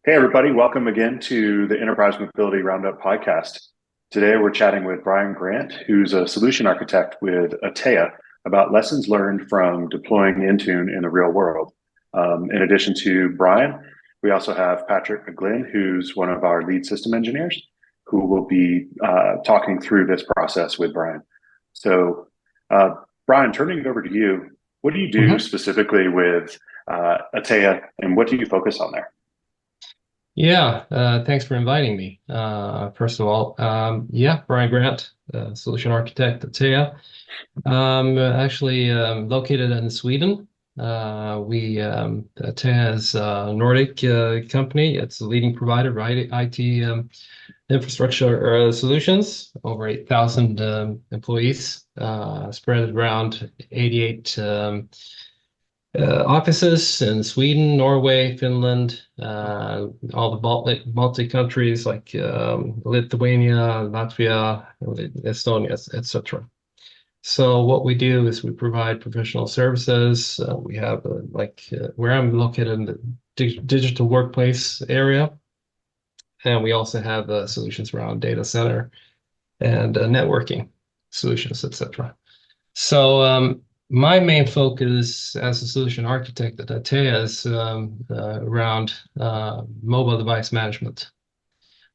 Hey, everybody, welcome again to the Enterprise Mobility Roundup podcast. Today, we're chatting with Brian Grant, who's a solution architect with Atea, about lessons learned from deploying Intune in the real world. In addition to Brian, we also have Patrick McGlynn, who's one of our lead system engineers, who will be talking through this process with Brian. So, uh, Brian, turning it over to you, what do you do hmm specifically with Atea, and what do you focus on there? Yeah, thanks for inviting me. First of all, yeah, Brian Grant, solution architect at Atea. Actually located in Sweden. Atea is a Nordic company. It's a leading provider of IT infrastructure solutions. Over 8,000 employees, spread around 88 offices in Sweden, Norway, Finland, all the Baltic countries like Lithuania, Latvia, Estonia, etc. So what we do is we provide professional services. We have where I'm located in the digital workplace area, and we also have solutions around data center and networking solutions, etc. So my main focus as a solution architect at Atea is around mobile device management.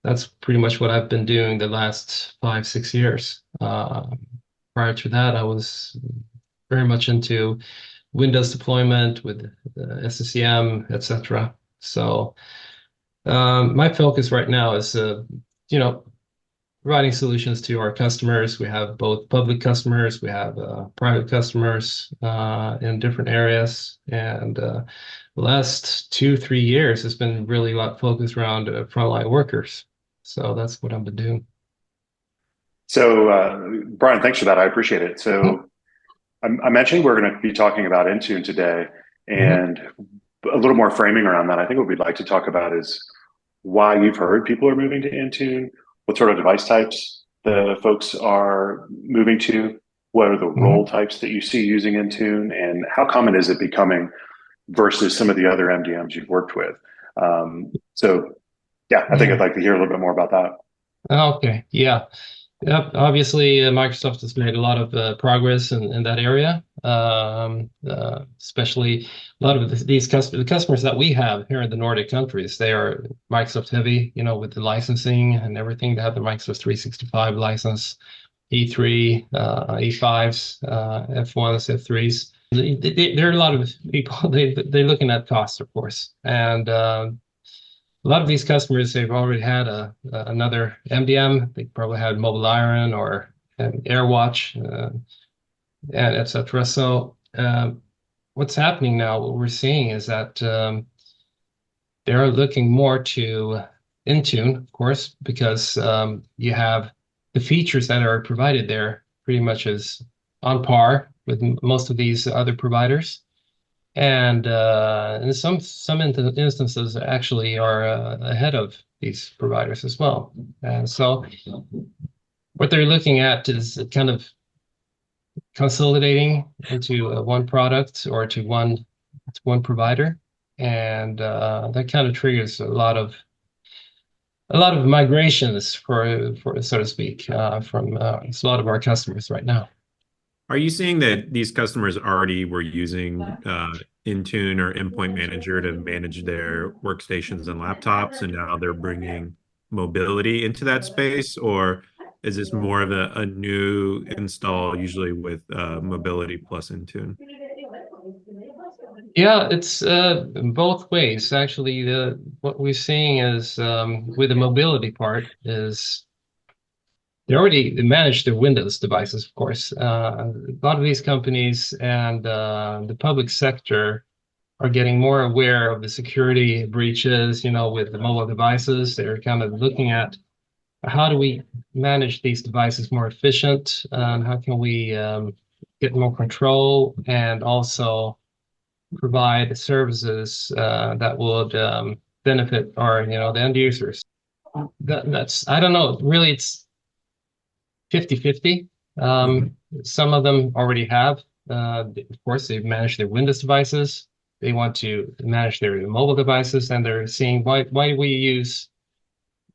That's pretty much what I've been doing the last 5, 6 years. Prior to that, I was very much into Windows deployment with SCCM, etc. So my focus right now is, you know, providing solutions to our customers. We have both public customers, we have private customers in different areas. And the last 2, 3 years has been really a lot focused around frontline workers. So that's what I've been doing. So, Brian, thanks for that. I appreciate it. Mhm, So, I mentioned we're going to be talking about Intune today, mhm, and a little more framing around that. I think what we'd like to talk about is why you've heard people are moving to Intune, what sort of device types the folks are moving to, what are the role mhm. types that you see using Intune, and how common is it becoming versus some of the other MDMs you've worked with. So, yeah, I think I'd Yeah. like to hear a little bit more about that. Okay. Yeah. Yep. Obviously, Microsoft has made a lot of progress in that area. Especially a lot of the customers that we have here in the Nordic countries, they are Microsoft heavy, with the licensing and everything. They have the Microsoft 365 license, E3, E5s, F1s, F3s. There are a lot of people, they're looking at cost, of course. And a lot of these customers, they've already had another MDM. They probably had Mobile Iron or an AirWatch, and etc. So what's happening now, what we're seeing is that they're looking more to Intune, of course, because you have the features that are provided there pretty much is on par with most of these other providers. And in some instances actually are ahead of these providers as well. And so what they're looking at is kind of consolidating into one product or to one provider, and that kind of triggers a lot of migrations for so to speak from a lot of our customers right now. Are you seeing that these customers already were using Intune or Endpoint Manager to manage their workstations and laptops, and now they're bringing mobility into that space? Or is this more of a new install, usually with mobility plus Intune? Yeah, it's both ways. Actually, the what we're seeing is with the mobility part is they manage their Windows devices, of course. A lot of these companies and the public sector are getting more aware of the security breaches, with the mobile devices. They're kind of looking at how do we manage these devices more efficient, and how can we get more control and also provide services that would benefit the end users. That's, I don't know, really it's 50-50. Mhm. Some of them already have, of course, they've managed their Windows devices. they want to manage their mobile devices, and they're seeing why do we use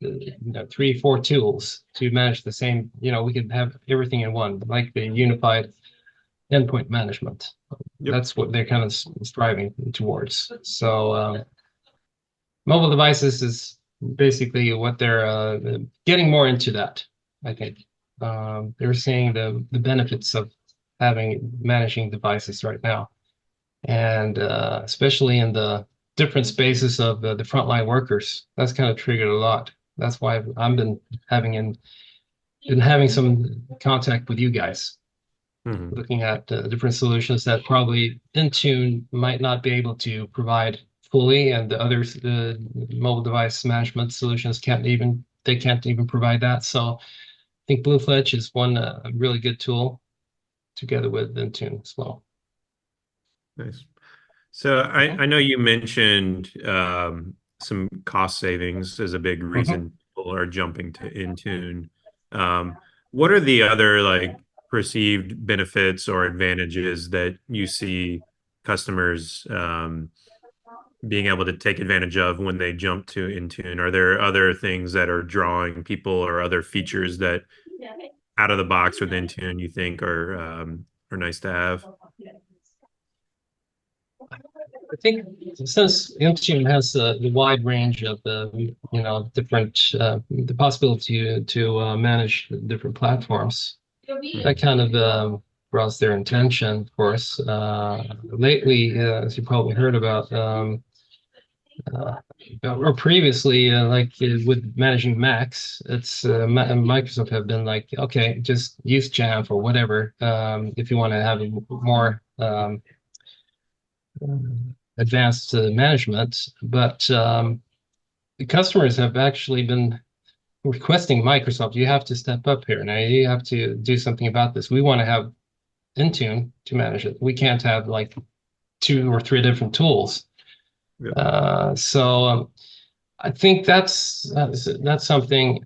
3, 4 tools to manage the same, we can have everything in one, like the unified endpoint management. Yep. That's what they're kind of striving towards. So mobile devices is basically what they're getting more into that, I think. They're seeing the benefits of managing devices right now. And especially in the different spaces of the frontline workers, that's kind of triggered a lot. That's why I've been having some contact with you guys, looking at different solutions that probably Intune might not be able to provide fully, and the other mobile device management solutions can't even provide that. So I think BlueFletch is one really good tool together with Intune as well. Nice. So I know you mentioned some cost savings as a big reason people are jumping to Intune. What are the other like perceived benefits or advantages that you see customers being able to take advantage of when they jump to Intune? Are there other things that are drawing people, or other features that out of the box with Intune you think are nice to have? I think since Intune has the wide range of the different the possibility to manage different platforms, that kind of draws their attention. Of course, lately, as you probably heard about, or previously, with managing Macs, it's Microsoft have been like, okay, just use Jamf or whatever if you want to have a more advanced management, but the customers have actually been requesting Microsoft, you have to step up here. Now you have to do something about this. We want to have Intune to manage it. We can't have like 2 or 3 different tools. Yeah. So I think that's something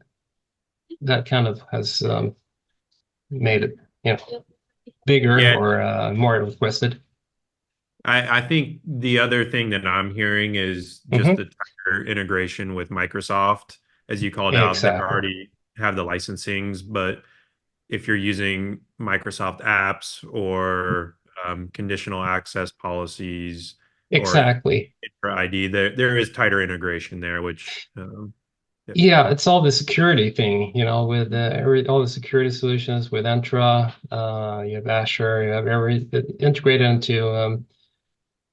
that kind of has made it bigger or more requested. I think the other thing that I'm hearing is just the tighter integration with Microsoft, as you called out. They already have the licensings, but if you're using Microsoft apps or conditional access policies or ID, there is tighter integration there, which yeah, it's all the security thing, with all the security solutions with Entra, you have Azure, you have everything integrated into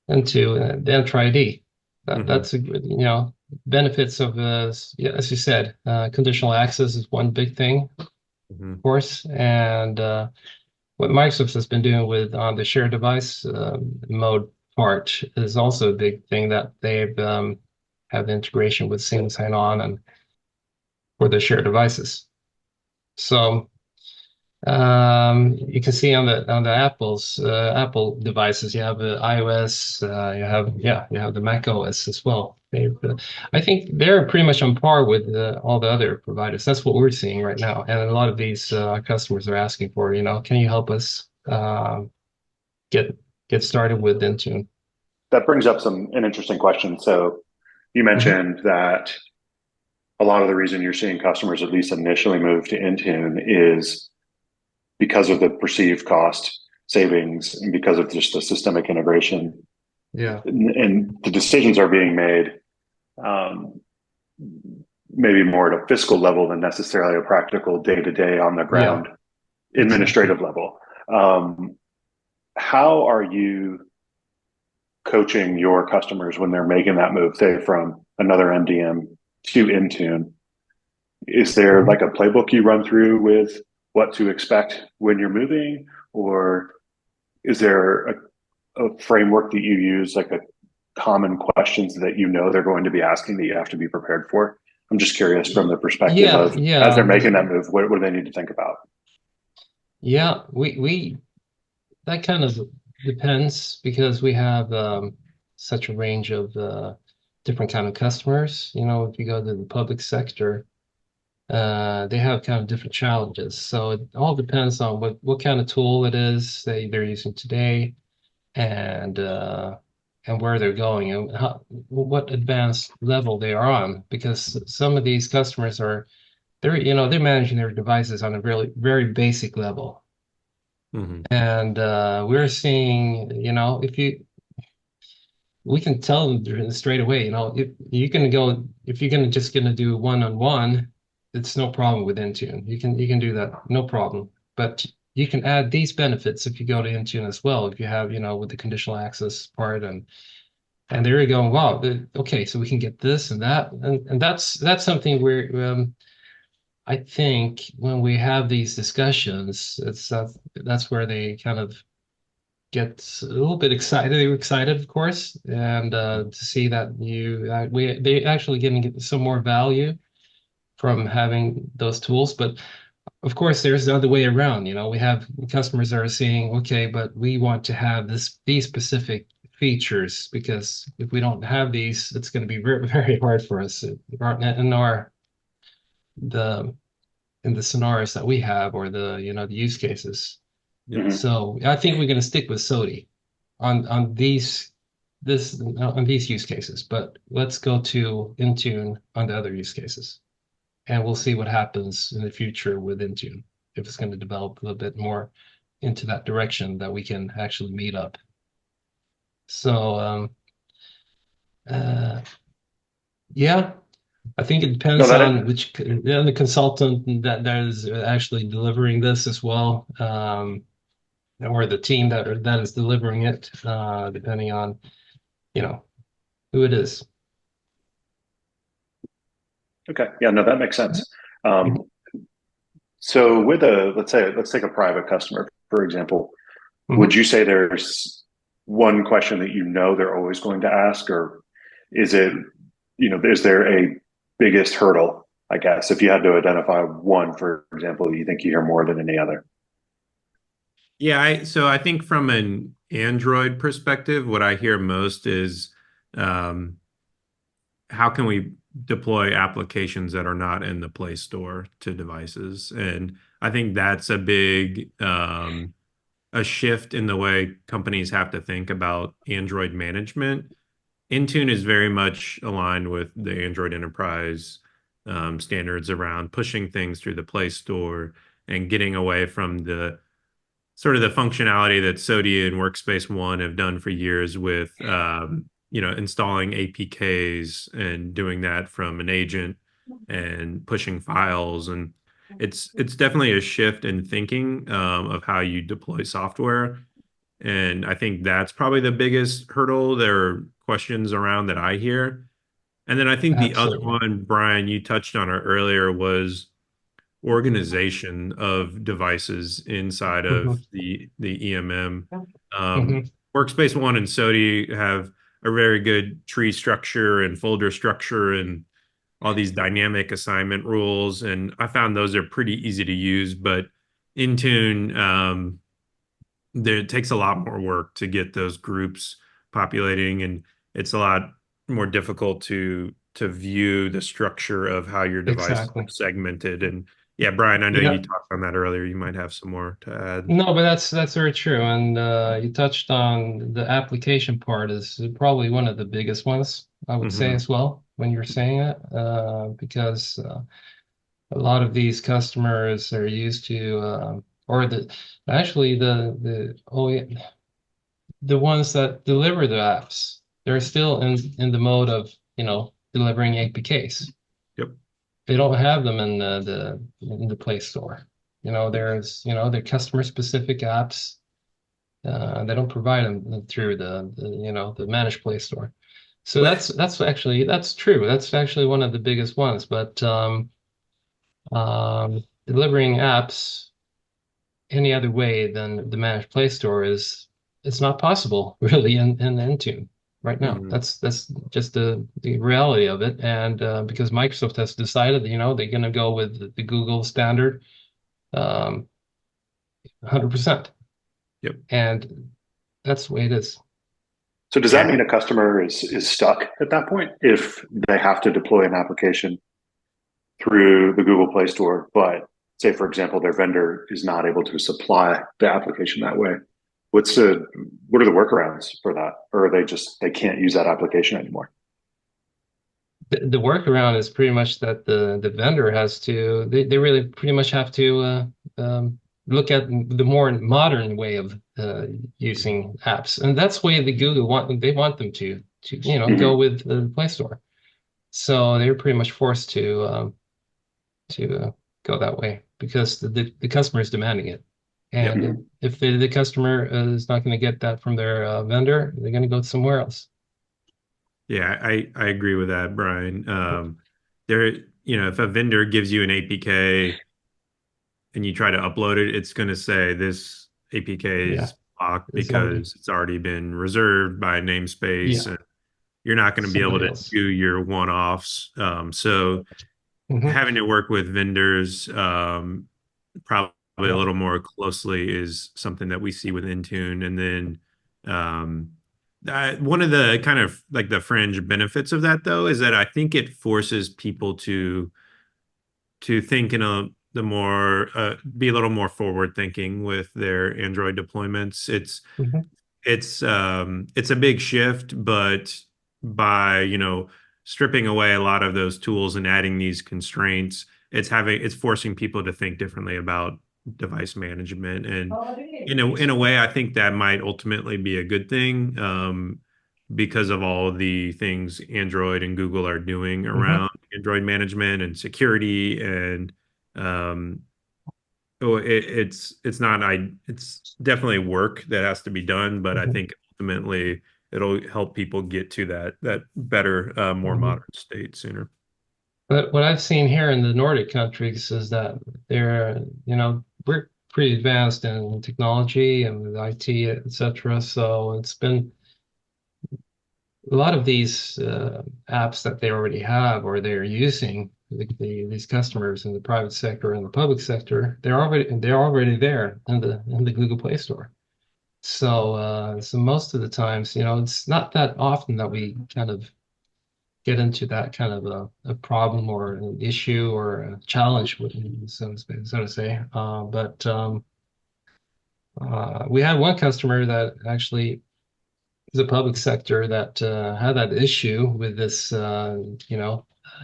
the Entra ID. That's benefits of as you said, conditional access is one big thing, of course, and what Microsoft has been doing with on the shared device mode part is also a big thing, that they've have the integration with single sign-on and for the shared devices. So you can see on the Apple devices, you have iOS, you have the Mac OS as well. I think they're pretty much on par with all the other providers. That's what we're seeing right now, and a lot of these customers are asking for, can you help us get started with Intune? That brings up an interesting question. So you mentioned that a lot of the reason you're seeing customers at least initially move to Intune is because of the perceived cost savings and because of just the systemic integration. Yeah. And the decisions are being made maybe more at a fiscal level than necessarily a practical day-to-day on the ground administrative level. How are you coaching your customers when they're making that move, say from another MDM to Intune? Is there like a playbook you run through with what to expect when you're moving, or is there a framework that you use, like a common questions that they're going to be asking that you have to be prepared for? I'm just curious from the perspective of as they're making that move, what do they need to think about? Yeah, we that kind of depends, because we have such a range of different kind of customers. If you go to the public sector, they have kind of different challenges. So it all depends on what kind of tool it is they're using today, and and where they're going and what advanced level they are on, because some of these customers are they're managing their devices on a really very basic level. Hmm. And we're seeing, if we can tell them straight away, if you're gonna just gonna do one-on-one, it's no problem with Intune. You can do that, no problem. But you can add these benefits if you go to Intune as well, if you have, with the conditional access part, and there you go. Wow, okay, so we can get this and that, and that's something where I think when we have these discussions, that's where they kind of get a little bit excited. They were excited, of course, and to see that they actually getting some more value from having those tools. But of course, there's the other way around. We have customers that are saying, okay, but we want to have these specific features, because if we don't have these, it's going to be very, very hard for us the in the scenarios that we have, or the use cases. Yep. Mhm. So I think we're going to stick with SOTI on these use cases, but let's go to Intune on the other use cases, and we'll see what happens in the future with Intune, if it's going to develop a little bit more into that direction that we can actually meet up. So uh, yeah, I think it No, depends that on the consultant that is actually delivering this as well, or the team that is delivering it, depending on you know who it is. okay. Yeah, no, that makes sense. Mhm. So let's take a private customer, for example. Would Mhm. you say there's one question that they're always going to ask, or is it, is there a biggest hurdle, I guess, if you had to identify one, for example, you think you hear more than any other? Yeah, so I think from an Android perspective, what I hear most is um, how can we deploy applications that are not in the Play Store to devices? And I think that's a big a shift in the way companies have to think about Android management. Intune is very much aligned with the Android enterprise standards around pushing things through the Play Store and getting away from the sort of the functionality that SODI and Workspace ONE have done for years with installing APKs and doing that from an agent and pushing files. And it's definitely a shift in thinking of how you deploy software. And I think that's probably the biggest hurdle. There are questions around that I hear. And then I think the other Absolutely. one, Brian, you touched on it earlier, was organization of devices inside of Mhm. the EMM. Um, Mhm. Workspace ONE and SODI have a very good tree structure and folder structure and all these dynamic assignment rules, and I found those are pretty easy to use. But Intune, it takes a lot more work to get those groups populating, and it's a lot more difficult to view the structure of how your devices are Exactly. segmented. And yeah, Brian, I know you Yeah. talked on that earlier. You might have some more to add. No, but that's very true. And you touched on the application part is probably one of the biggest ones, I would say Hmm. as well, when you're saying it, because a lot of these customers are used to, or actually the ones that deliver the apps, they're still in the mode of, delivering APKs. Yep. They don't have them in the Play Store. There's, they're customer specific apps. They don't provide them through the managed Play Store. So Well, that's true. That's actually one of the biggest ones. But delivering apps any other way than the managed Play Store is it's not possible really in Intune right now. mhm. That's just the reality of it. And because Microsoft has decided, they're going to go with the Google standard, 100%, Yep. and that's the way it is. So does that Yeah. mean a customer is stuck at that point if they have to deploy an application through the Google Play Store, but say, for example, their vendor is not able to supply the application that way? What are the workarounds for that? Or are they can't use that application anymore? The workaround is pretty much that the vendor has to, they really pretty much have to look at the more modern way of using apps. And that's the way the Google they want them to go Hmm. with the Play Store. So they're pretty much forced to go that way because the customer is demanding it. Yep. And if the customer is not going to get that from their vendor, they're going to go somewhere else. Yeah, I agree with that, Brian. There, if a vendor gives you an APK and you try to upload it, it's going to say this APK Yeah, is blocked it's already, because it's already been reserved by namespace, yeah, and you're not going to be able somebody to else. do your one-offs. So Hmm. having to work with vendors probably a Yeah. little more closely is something that we see with Intune. And then um, one of the kind of like the fringe benefits of that, though, is that I think it forces people to think in a the more be a little more forward thinking with their Android deployments. Hmm. It's a big shift, but by, stripping away a lot of those tools and adding these constraints, it's forcing people to think differently about device management. And in a way, I think that might ultimately be a good thing, because of all the things Android and Google are doing Hmm. around Android management and security and um, oh, it's not it's definitely work that has to be done, but I Hmm. think ultimately it'll help people get to that better, more Hmm. modern state sooner. But what I've seen here in the Nordic countries is that we're pretty advanced in technology and with IT, etc. So it's been a lot of these apps that they already have or they're using, these customers in the private sector and the public sector, they're already there in the Google Play Store. So most of the times, it's not that often that we kind of get into that kind of a problem or an issue or a challenge, so to say. But we had one customer that actually is a public sector that had that issue with this,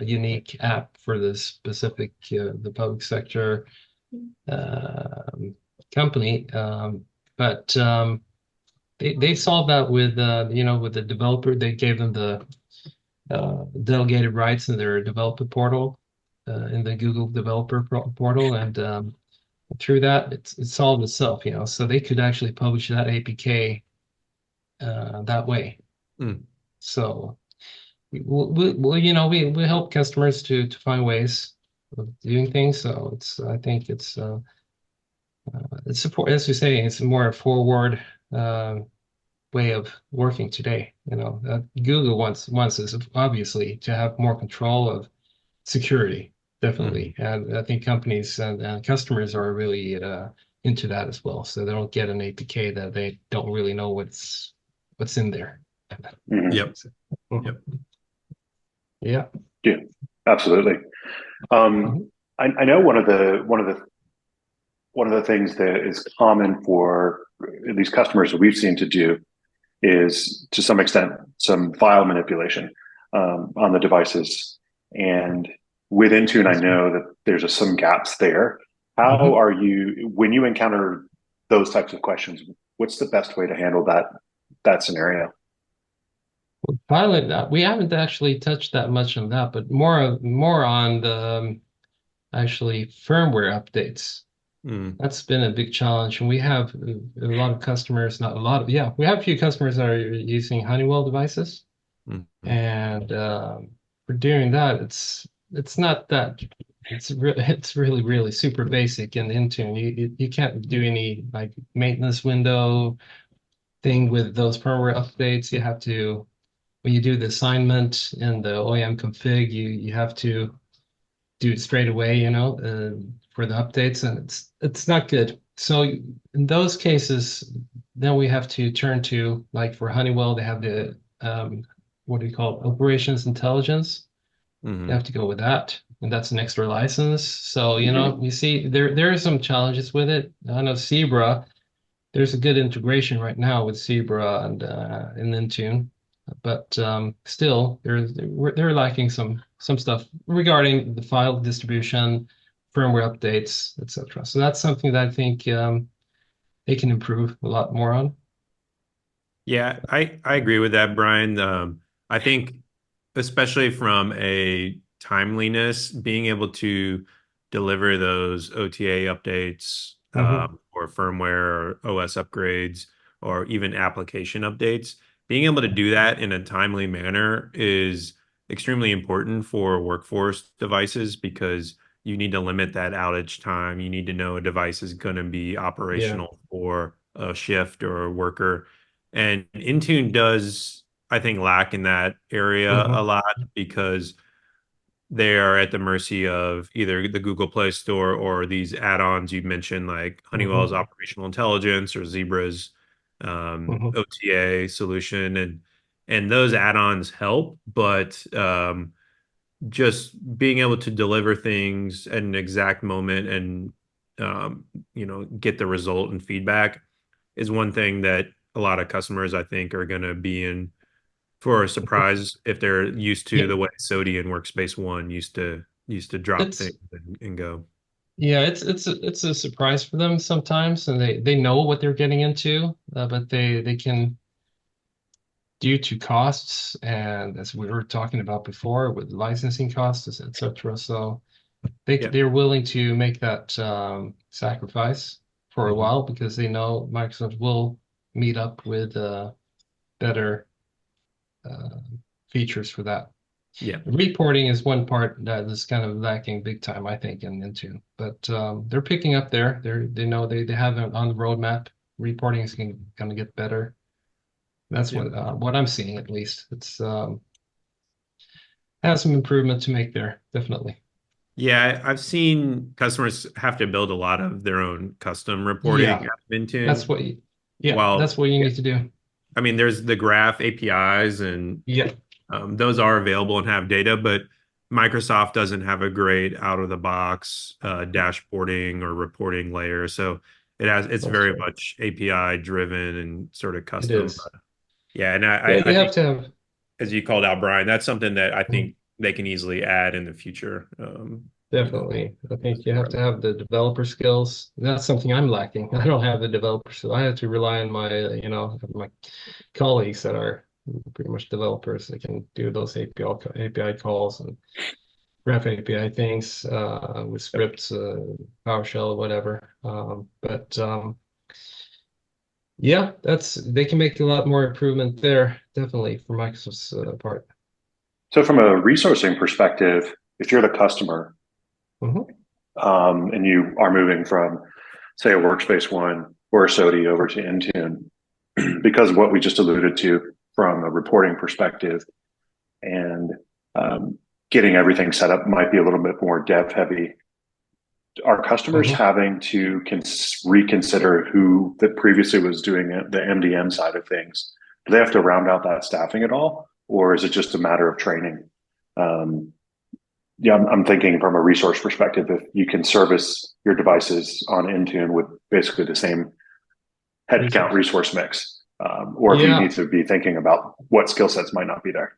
unique app for this specific the public sector um, company. But they solved that with with the developer. They gave them the delegated rights in their developer portal, in the Google developer portal, and through that, it solved itself. So they could actually publish that APK that way. Mm. So we help customers to find ways of doing things. So I think it's support, as you say, it's a more forward uh, way of working today. Google wants us obviously to have more control of security, Mhm. definitely, and I think companies and customers are really into that as well. So they don't get an APK that they don't really know what's in there. Hmm. Yep. Yep. Yeah. Yeah, absolutely. Um, Mhm. I know one of the things that is common for these customers that we've seen to do is to some extent some file manipulation on the devices. And with Intune, I know that there's some gaps there. How Mhm. are you when you encounter those types of questions? What's the best way to handle that scenario? Pilot, we haven't actually touched that much on that, but more on the actually firmware updates. Mm. That's been a big challenge, and we have a lot of customers, not a lot of, yeah, we have a few customers that are using Honeywell devices, Mhm. and for doing that, it's not that it's really super basic in Intune. You can't do any like maintenance window thing with those firmware updates. You have to when you do the assignment in the OEM config, you have to do it straight away, for the updates, and it's not good. So in those cases, then we have to turn to like for Honeywell, they have the what do you call it? Operations intelligence. You have Mhm. to go with that, and that's an extra license. So Hmm. you see there are some challenges with it. I know Zebra. there's a good integration right now with Zebra and Intune, but still they're lacking some stuff regarding the file distribution, firmware updates, etc. So that's something that I think they can improve a lot more on. Yeah, I agree with that, Brian. I think especially from a timeliness, being able to deliver those OTA updates Hmm. or firmware or OS upgrades or even application updates, being able to do that in a timely manner is extremely important for workforce devices because you need to limit that outage time. You need to know a device is going to be Yeah. operational for a shift or a worker. And Intune does, I think, lack in that area a Hmm. lot because they are at the mercy of either the Google Play Store or these add-ons you mentioned, like Honeywell's Hmm. Operational Intelligence or Zebra's Hmm. OTA solution, and those add-ons help, but just being able to deliver things at an exact moment and get the result and feedback is one thing that a lot of customers I think are going to be in for a surprise if they're used to Yeah, the way Sodi and Workspace ONE used to drop it's things and go. yeah, it's a surprise for them sometimes, and they know what they're getting into, but they can, due to costs, and as we were talking about before with licensing costs, etc. So Yeah. they're willing to make that sacrifice for a Hmm. while because they know Microsoft will meet up with better uh, features for that. Yeah. Reporting is one part that is kind of lacking big time, I think, in Intune. But they're picking up there. They know they have it on the roadmap. Reporting is going to get better. That's Yeah. what I'm seeing at least. It's has some improvement to make there, definitely. Yeah, I've seen customers have to build a lot of their own custom reporting Yeah, out of that's Intune. what you, yeah, that's While, what you yeah, need to do. I mean, there's the graph APIs and Yeah, those are available and have data, but Microsoft doesn't have a great out of the box dashboarding or reporting layer. So it's that's very true. much API driven and sort of It custom. is. Yeah, and Yeah, I you have think to have. as you called out, Brian, that's something that I Mhm. think they can easily add in the future. Definitely. I As think you have part to of it. have the developer skills. That's something I'm lacking. I don't have the developer skills. I have to rely on my colleagues that are pretty much developers that can do those API calls and graph API things with scripts, PowerShell, whatever. But yeah, they can make a lot more improvement there, definitely for Microsoft's part. So from a resourcing perspective, if you're the customer, Hmm. and you are moving from, say, a Workspace ONE or a SODI over to Intune, because of what we just alluded to from a reporting perspective and um, getting everything set up might be a little bit more dev heavy. Are customers Hmm. having to reconsider who that previously was doing the MDM side of things? Do they have to round out that staffing at all, or is it just a matter of training? Um, yeah, I'm thinking from a resource perspective, if you can service your devices on Intune with basically the same headcount Resource. resource mix, or if you need Yeah, to be thinking about what skill sets might not be there.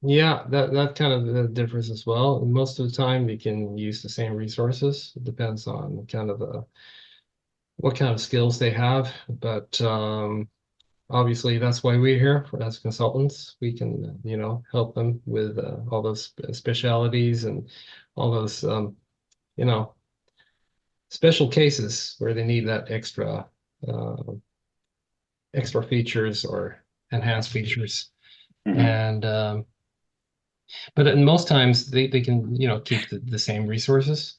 yeah, that kind of differs as well. Most of the time, we can use the same resources. It depends on kind of what kind of skills they have. But obviously, that's why we're here as consultants. We can, help them with all those specialities and all those, you know, special cases where they need that uh, extra features or enhanced features. Mm-hmm. And but in most times, they can, keep the same resources.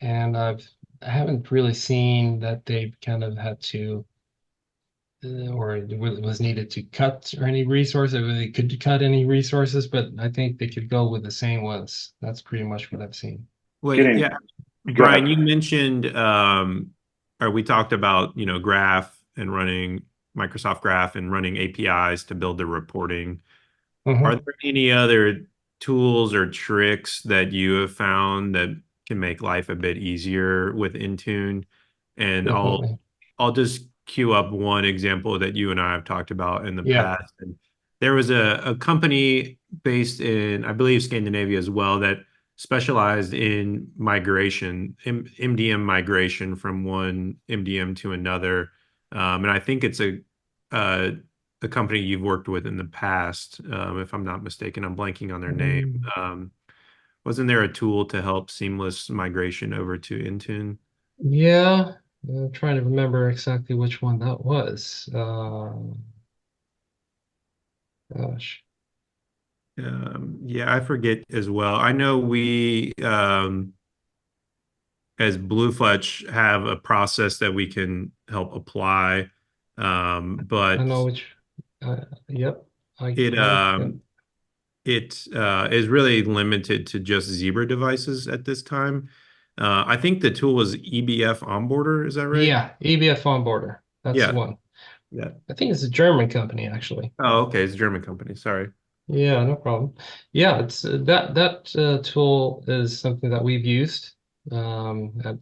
And I haven't really seen that they've kind of had to or was needed to cut or any resources, or they could cut any resources, but I think they could go with the same ones. That's pretty much what I've seen. Wait, yeah, Getting, go Brian, ahead. you mentioned, or we talked about, Graph and running Microsoft Graph and running APIs to build the reporting. Are Hmm. there any other tools or tricks that you have found that can make life a bit easier with Intune? And Definitely. I'll just queue up one example that you and I have talked about in the Yeah, past. And there was a company based in, I believe, Scandinavia as well that specialized in migration, MDM migration from one MDM to another. And I think it's uh, a company you've worked with in the past, if I'm not mistaken. I'm blanking on their name. um, Wasn't there a tool to help seamless migration over to Intune? yeah. I'm trying to remember exactly which one that was. Gosh. Yeah, I forget as well. I know we, as BlueFletch, have a process that we can help apply, I know but which. Yep. it Yep. is really limited to just Zebra devices at this time. I think the tool is EBF Onboarder. Is that right? Yeah, ABF Onboarder. That's the Yeah, one. yeah. I think it's a German company, actually. Oh, okay. It's a German company. Sorry. Yeah, no problem. Yeah, it's that tool is something that we've used at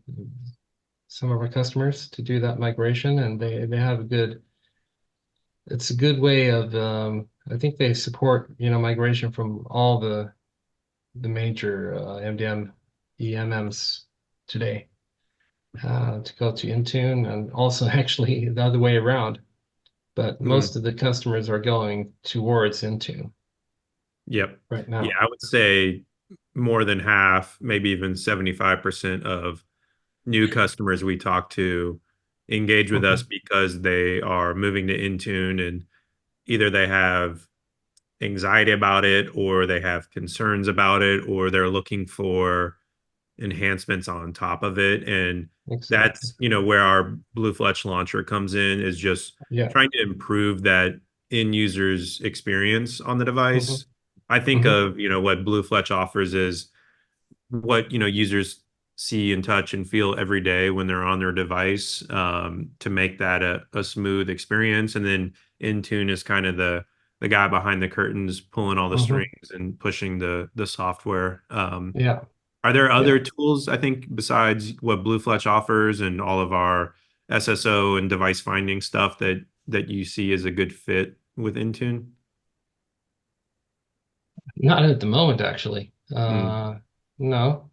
some of our customers to do that migration, and they have a good. It's a good way of. I think they support migration from all the major MDM EMMs today to go to Intune, and also actually the other way around. But Hmm. most of the customers are going towards Intune Yep. right Yeah, now. I would say more than half, maybe even 75% of new customers we talk to engage with us Mhm. because they are moving to Intune, and either they have anxiety about it or they have concerns about it or they're looking for enhancements on top of it. And Exactly. that's, where our BlueFletch launcher comes in, is just Yeah. trying to improve that end user's experience on the hmm device. I think hmm of, what BlueFletch offers is what, users see and touch and feel every day when they're on their device, to make that a smooth experience. And then Intune is kind of the guy behind the curtains pulling all the hmm strings and pushing the software. Yeah. Are there Yeah. other tools, I think, besides what BlueFletch offers and all of our SSO and device finding stuff that you see as a good fit with Intune? Not at the moment, actually. Mm, No.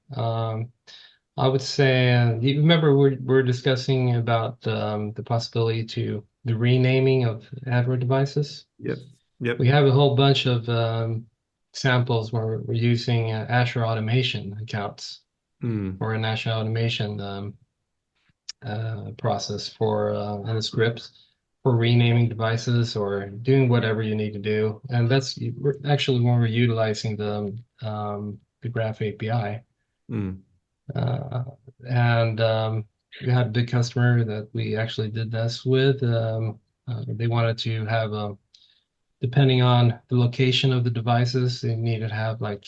I would say, you remember we're discussing about the possibility to the renaming of Android devices. yep. Yep. We have a whole bunch of samples where we're using Azure Automation accounts Mm, or an Azure Automation process for and the scripts for renaming devices or doing whatever you need to do. And we're actually when we're utilizing the Graph API. mm, Uh, and we had a big customer that we actually did this with. They wanted to have depending on the location of the devices, they needed to have like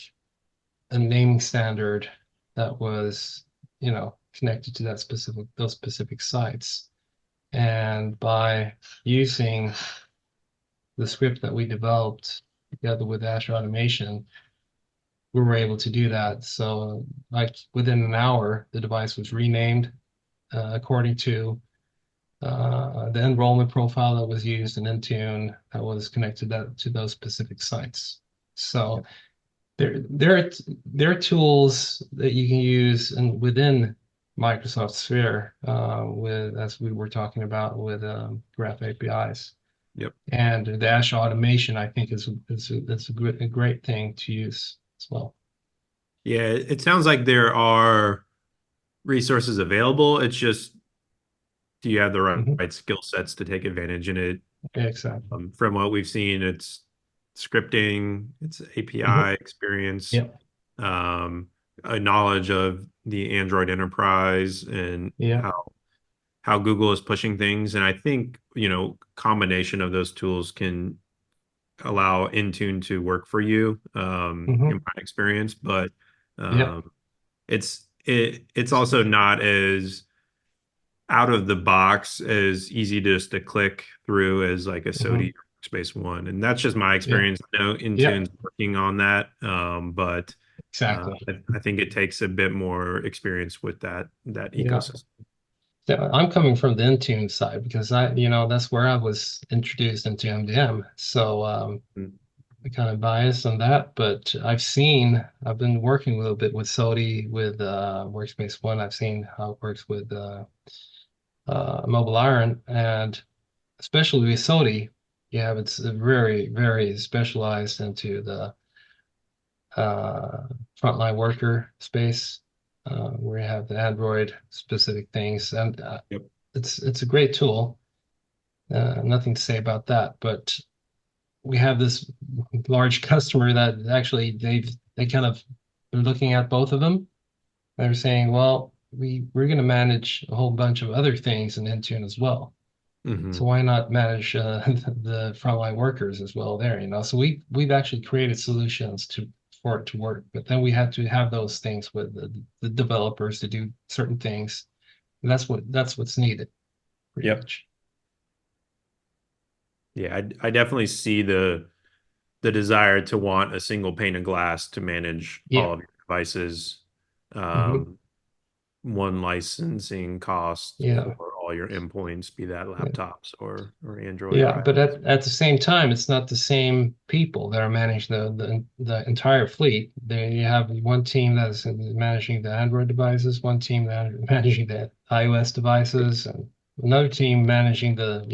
a naming standard that was, connected to those specific sites. And by using the script that we developed together with Azure Automation, we were able to do that. So, like within an hour, the device was renamed according to the enrollment profile that was used in Intune that was connected to those specific sites. So there are tools that you can use within Microsoft Sphere with as we were talking about with Graph APIs. yep. And the Azure automation, I think, is a great thing to use as well. Yeah, it sounds like there are resources available. It's just, do you have the hmm right skill sets to take advantage in it? Exactly. From what we've seen, it's scripting, it's hmm API experience, Yep. um, a knowledge of the Android enterprise and Yeah. how Google is pushing things. And I think, combination of those tools can allow Intune to work for you, in hmm my experience. But Yep. um, it's also not as out of the box as easy just to click through as like a hmm SODI Workspace one. And that's just my Yeah. experience. I know Intune's Yep. working on that, but Exactly. I think it takes a bit more experience with that Yeah. ecosystem. I'm coming from the Intune side because that's where I was introduced into MDM. So Mm. I'm kind of biased on that, but I've been working a little bit with SOTI with Workspace ONE. I've seen how it works with Mobile Iron, and especially with SOTI, it's very, very specialized into the uh, frontline worker space, where you have the Android specific things, and Yep. it's a great tool. Nothing to say about that, but we have this large customer that actually they kind of they're looking at both of them. They're saying, well, we're going to manage a whole bunch of other things in Intune as well. So Hmm. why not manage the frontline workers as well there? So we've actually created solutions for it to work, but then we have to have those things with the developers to do certain things. And that's what's needed, pretty Yep. much. Yeah, I definitely see the desire to want a single pane of glass to manage Yeah. all of your devices. Hmm. Um, One licensing cost Yeah. for all your endpoints, be that Yeah. laptops or Android Yeah, but devices. at the same time, it's not the same people that are managing the entire fleet. There you have one team that's managing the Android devices, one team that managing the iOS devices, and another team managing the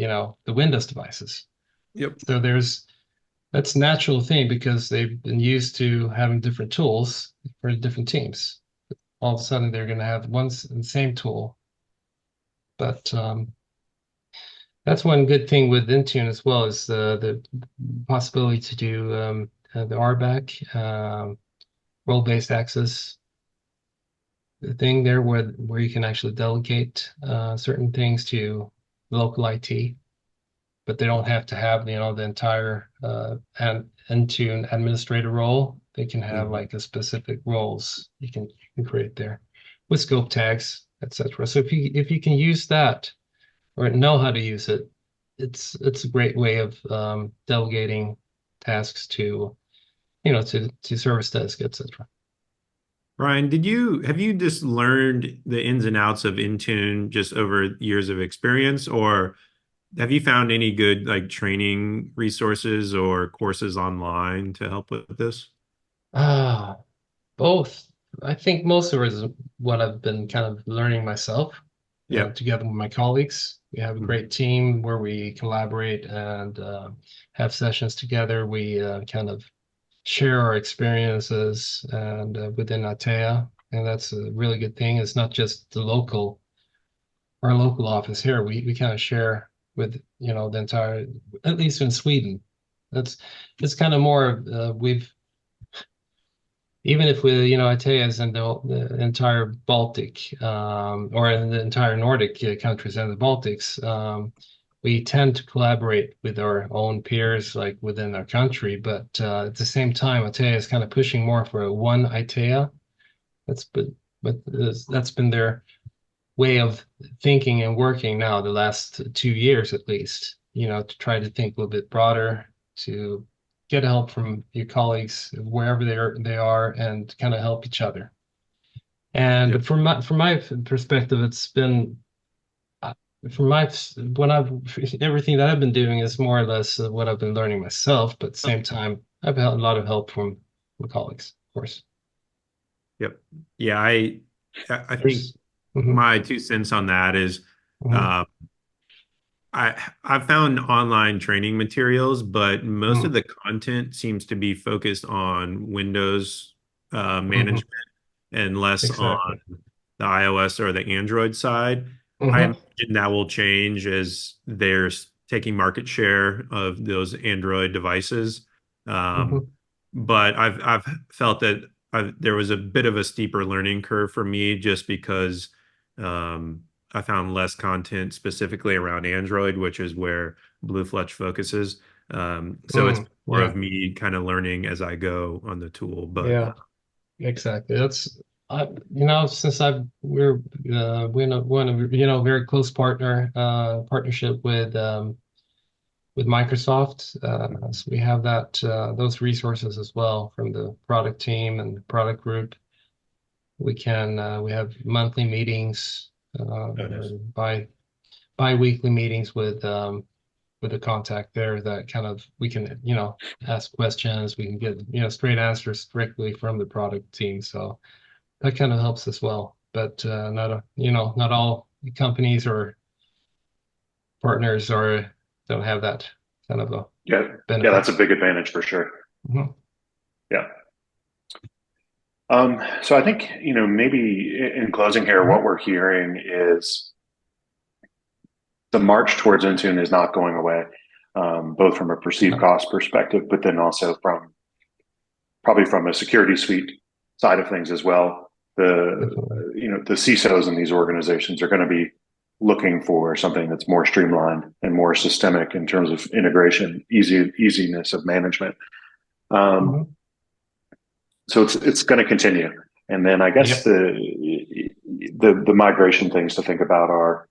Windows devices. Yep. So that's a natural thing because they've been used to having different tools for different teams. All of a sudden, they're going to have the same tool, but that's one good thing with Intune as well is the possibility to do the RBAC, role-based access thing there where you can actually delegate certain things to local IT, but they don't have to have the entire and Intune administrator role. They can have Mhm. like a specific roles you can create there with scope tags, etc. So if you can use that or know how to use it, it's a great way of delegating tasks to service desk, etc. Ryan, have you just learned the ins and outs of Intune just over years of experience, or have you found any good like training resources or courses online to help with this? Ah, both. I think most of it is what I've been kind of learning myself, Yep. together with my colleagues. We have a Mhm. great team where we collaborate and have sessions together. We kind of share our experiences and within Atea, and that's a really good thing. It's not just our local office here. We kind of share with the entire, at least in Sweden. That's it's kind of more of we've even if we Atea is in the entire Baltic or in the entire Nordic countries and the Baltics. We tend to collaborate with our own peers, like within our country, but at the same time, Atea is kind of pushing more for a one Atea. That's been their way of thinking and working now the last 2 years at least, to try to think a little bit broader, to get help from your colleagues wherever they are and kind of help each other. Yep. And from my perspective, it's been uh, from my when I've everything that I've been doing is more or less what I've been learning myself, but at the same time, I've had a lot of help from colleagues, of course. Yep. Yeah, I think There's, hmm my 2 cents on that is hmm uh, I've found online training materials, but most of hmm the content seems to be focused on Windows hmm management and less on exactly. the iOS or the Android side. I Hmm imagine that will change as they're taking market share of those Android devices. Um, hmm but I've felt that there was a bit of a steeper learning curve for me just because I found less content specifically around Android, which is where BlueFletch focuses. So it's more Yeah, of me kind of learning as I go on the tool. But yeah. Exactly. That's since we're one of very close partnership with Microsoft. So we have those resources as well from the product team and the product group. We have monthly meetings nice. bi-weekly meetings with a contact there that kind of we can, ask questions. We can get, straight answers directly from the product team. So that kind of helps as well. But not all companies or partners don't have that kind of a Yeah, benefit. that's a big advantage for sure. Mhm. Yeah. So I think, maybe in closing here, what we're hearing is the march towards Intune is not going away, both from a perceived cost perspective, but then also probably from a security suite side of things as well. The CISOs in these organizations are going to be looking for something that's more streamlined and more systemic in terms of integration, easiness of management. Mhm. So it's going to continue. And then I guess Yep. the migration things to think about are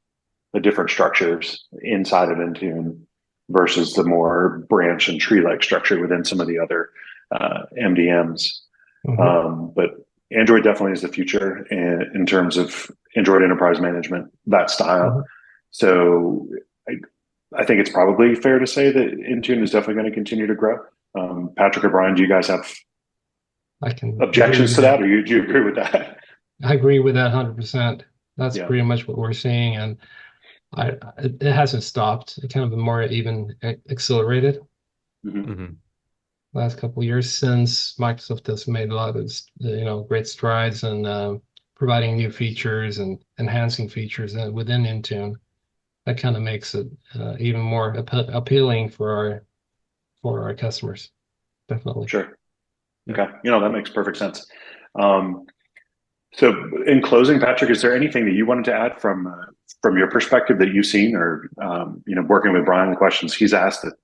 the different structures inside of Intune versus the more branch and tree-like structure within some of the other MDMs. Mhm. But Android definitely is the future in terms of Android enterprise management, that style. Mhm. So I think it's probably fair to say that Intune is definitely going to continue to grow. Patrick or Brian, do you guis have I can agree objections with to that, that. or do you agree with that? I agree with that 100%. That's Yeah. pretty much what we're seeing, and it hasn't stopped. It kind of been more even accelerated Mm-hmm. Mm-hmm. last couple of years since Microsoft has made a lot of great strides in providing new features and enhancing features within Intune. That kind of makes it even more appealing for our customers. Definitely. Sure. Yep. Okay. That makes perfect sense. Um, so in closing, Patrick, is there anything that you wanted to add from your perspective that you've seen or, working with Brian, the questions he's asked that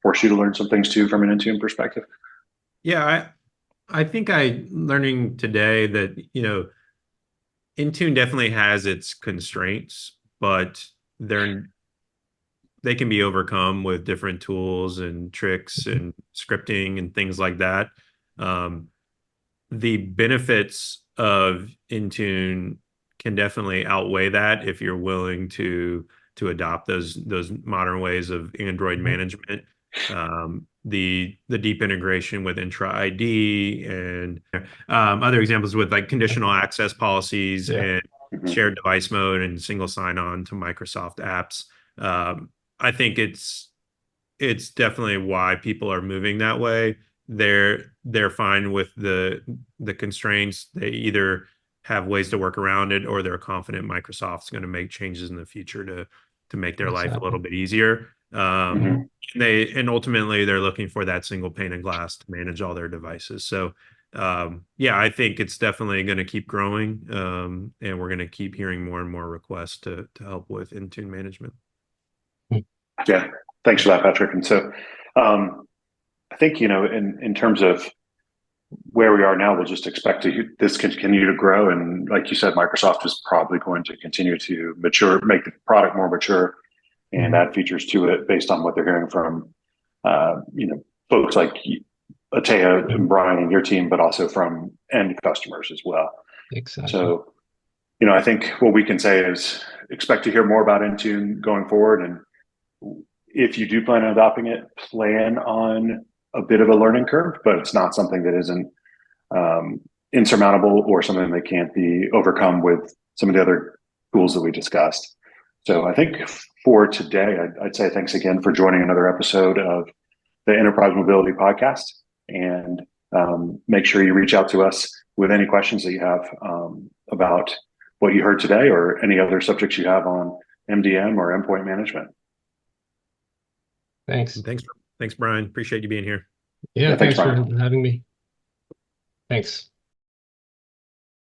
force you to learn some things too from an Intune perspective? Yeah, I think learning today that, Intune definitely has its constraints, but they can be overcome with different tools and tricks and scripting and things like that. Um, the benefits of Intune can definitely outweigh that if you're willing to adopt those modern ways of Android Mhm. management. The deep integration with Intra ID and other examples with like conditional access policies Yeah, and Mm-hmm. shared device mode and single sign-on to Microsoft apps. I think it's definitely why people are moving that way. They're fine with the constraints. They either have ways to work around it, or they're confident Microsoft's going to make changes in the future to make their life a exactly. little bit easier. Mm-hmm. And ultimately they're looking for that single pane of glass to manage all their devices. So yeah, I think it's definitely going to keep growing, and we're going to keep hearing more and more requests to help with Intune management. Yeah. Thanks for that, Patrick. And so, I think, in terms of where we are now, we'll just expect this continue to grow. And like you said, Microsoft is probably going to continue to mature, make the product more mature and Mhm. add features to it based on what they're hearing from, folks like Atea and Mhm. Brian and your team, but also from end customers as well. Exactly. So, I think what we can say is expect to hear more about Intune going forward. And if you do plan on adopting it, plan on a bit of a learning curve, but it's not something that isn't insurmountable or something that can't be overcome with some of the other tools that we discussed. So I think for today, I'd say thanks again for joining another episode of the Enterprise Mobility Podcast. And make sure you reach out to us with any questions that you have about what you heard today or any other subjects you have on MDM or endpoint management. Thanks. And thanks, Brian. Appreciate you being here. Yeah, Yeah, thanks, thanks for Brian. having me. Thanks.